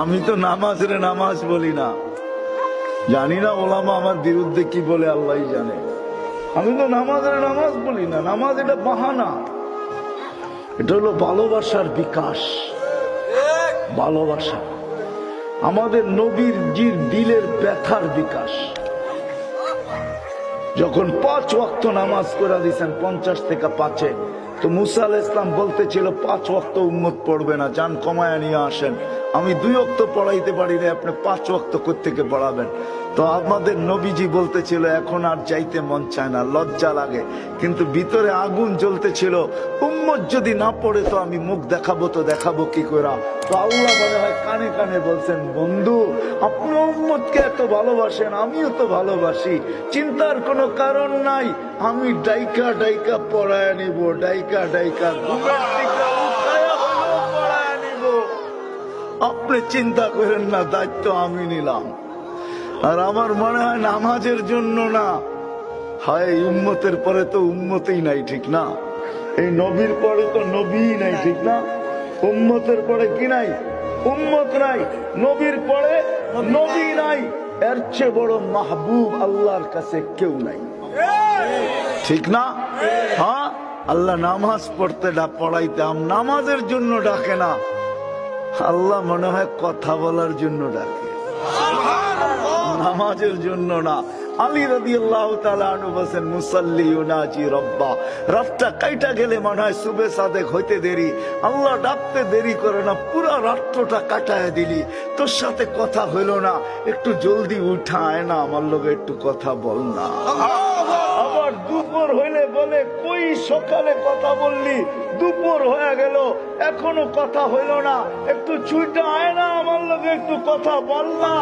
আমি তো নামাজ রে নামাজ বলি না, জানি না ওলামা আমার বিরুদ্ধে কি বলে আল্লাহ জানে। আমি তো নামাজ রে নামাজ বলি না, নামাজ এটা বাহানা, এটা হলো ভালোবাসার বিকাশ। ভালোবাসা আমাদের নবীর জির দিলের ব্যথার বিকাশ। যখন 5 ওয়াক্ত নামাজ করে দিয়েছেন 50 থেকে 5-এ, তো মুসা আলাইহিস সালাম বলতেছিল 5 ওয়াক্ত উম্মত পড়বে না, যান কমায়া নিয়ে আসেন। আমি 2 ওয়াক্ত পড়াইতে পারি না, আপনি 5 ওয়াক্ত কোত্থেকে পড়াবেন? তো আমাদের নবীজি বলতেছিল এখন আর যাইতে মন চায় না, লজ্জা লাগে, কিন্তু ভিতরে আগুন জ্বলতেছিল, উম্মত যদি না পড়ে তো আমি মুখ দেখাবো, তো দেখাবো কি করে? তো আল্লাহ মনে হয় কানে কানে বলছেন, বন্ধু আপনি উম্মতকে এত ভালোবাসেন, আমিও তো ভালোবাসি, চিন্তার কোনো কারণ নাই, আমি ডাইকা ডাইকা পড়ায় নিব, ডাইকা ডাইকা ঘুমের টিকা উঠায়া হলেও পড়ায় নিব। আপনি চিন্তা করেন না, দায়িত্ব আমি নিলাম। আর আমার মনে হয় নামাজের জন্য না, হয় উম্মতের পরে তো উম্মতই নাই, ঠিক না? এই নবীর পরে তো নবী নাই, ঠিক না? উম্মতের পরে কি নাই? উম্মত নাই। নবীর পরে নবী নাই। এর চেয়ে বড় মাহবুব আল্লাহর কাছে কেউ নাই, ঠিক না? হ্যাঁ, আল্লাহ নামাজ পড়তে পড়াইতে নামাজের জন্য ডাকে না, আল্লাহ মনে হয় কথা বলার জন্য ডাকে, নামাজের জন্য না। আলী রাদিয়াল্লাহু তাআলা আনহু বলেন, মুসাল্লি ইউনাজি রব্বা, রাতটা কাইটা গেলে মনে হয় সুবে সাদেক হইতে দেরি, আল্লাহ ডাকতে দেরি করে না, পুরা রাত্রটা কাটায় দিলি, তোর সাথে কথা হইল না, একটু জলদি উঠায় না, আমার লগে একটু কথা বল না। আবার দুপুর হইলে বলে, কই সকালে কথা বললি, দুপুর হয়ে গেল এখনো কথা হইল না, একটু ছুটে আয় না, আমার লগে একটু কথা বল না।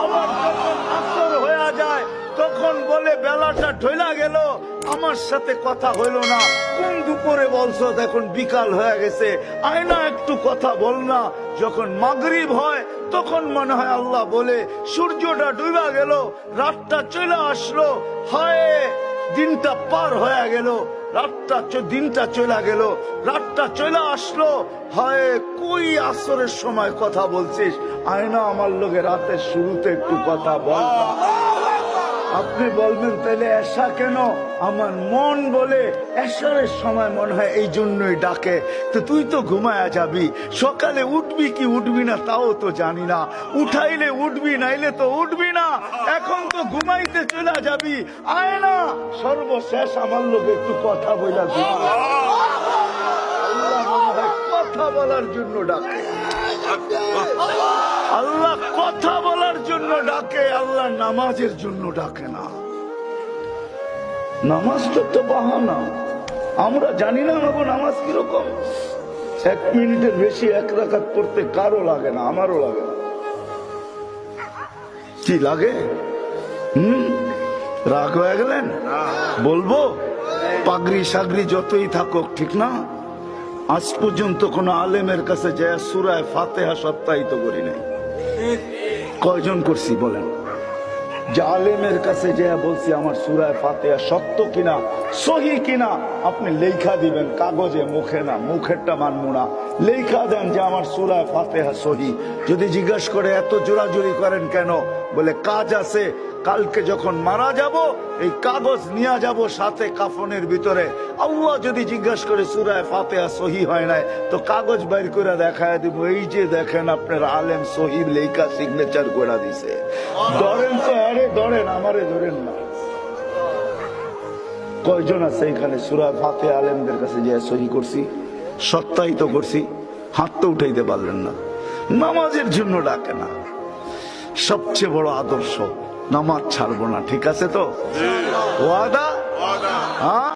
আবার যখন আসর হয়ে যায় তখন বলে, বেলাটা ঢইলা গেল, আমার সাথে কথা হইল না, কোন দুপুরে বলছো, এখন বিকাল হয়ে গেছে, আয় না একটু কথা বল না। যখন মাগরিব হয় তখন মনে হয় আল্লাহ বলে, সূর্যটা ডুবা গেল, রাতটা চলে আসলো, হয় দিনটা পার হয়ে গেল, দিনটা চলে গেল, রাতটা চলে আসলো, হয় কই আসরের সময় কথা বলছিস, আয় না আমার লোকে রাতের শুরুতে একটু কথা বল। আপনি বলবেন তাহলে এশা কেন? আমার মন বলে এশারের সময় মনে হয় এই জন্যই ডাকে। তো তুই তো ঘুমায়া যাবি, সকালে উঠবি কি উঠবি না তাও তো জানি না, উঠাইলে উঠবি নাইলে তো উঠবি না, এখন তো ঘুমাইতে চলে যাবি, আয় না সর্বশেষ আমার লোকে একটু কথা বলা দিবি। আল্লাহ মনে হয় কথা বলার জন্য ডাকে, আল্লাহ কথা বলার জন্য ডাকে, আল্লাহ নামাজের জন্য ডাকে না। নামাজ তো বাহানা, আমরা জানি না আমাকে নামাজ কিরকম। 1 মিনিটের বেশি 1 রাকাত পড়তে কারো লাগে না, আমারও লাগে না। কি লাগে? রাগ হয়ে গেলেন? বলবো, পাগড়ি সাগরি যতই থাকুক, ঠিক না? আজ পর্যন্ত কোন আলেমের কাছে যে সূরা ফাতিহা সত্যায়িত করি নাই। কয়জন করছি বলেন? যে আলেমের কাছে যে বলছি আমার সূরা ফাতিহা সত্য কিনা, সহি কিনা, আপনি লেখা দিবেন কাগজে, মুখে না, মুখেরটা মানবো না, লেখা দেন যে আমার সূরা ফাতিহা সহি। যদি জিজ্ঞেস করে এত জোরাজুরি করেন কেন, বলে কাজ আছে, কালকে যখন মারা যাব এই কাগজ নিয়ে যাব সাথে কাফনের ভিতরে। আল্লাহ যদি জিজ্ঞাসা করে সূরা ফাতিহা সহি হয় নাই, তো কাগজ বাইর করে দেখায় দিব, এই যে দেখেন আপনার আলেম সহি লেখা সিগনেচার করে দিছে। ধরেন তো, আরে ধরেন, আমারে ধরেন না। কয়জন আছে এখানে সূরা ফাতিহা আলেমদের কাছে যে সহি করছি, সত্যায়িত করছি? হাত তো উঠাইতে পারলেন না। নামাজের জন্য ডাকে না। সবচেয়ে বড় আদর্শ, নামাজ ছাড়বো না, ঠিক আছে তো? ওয়াদা? হ্যাঁ।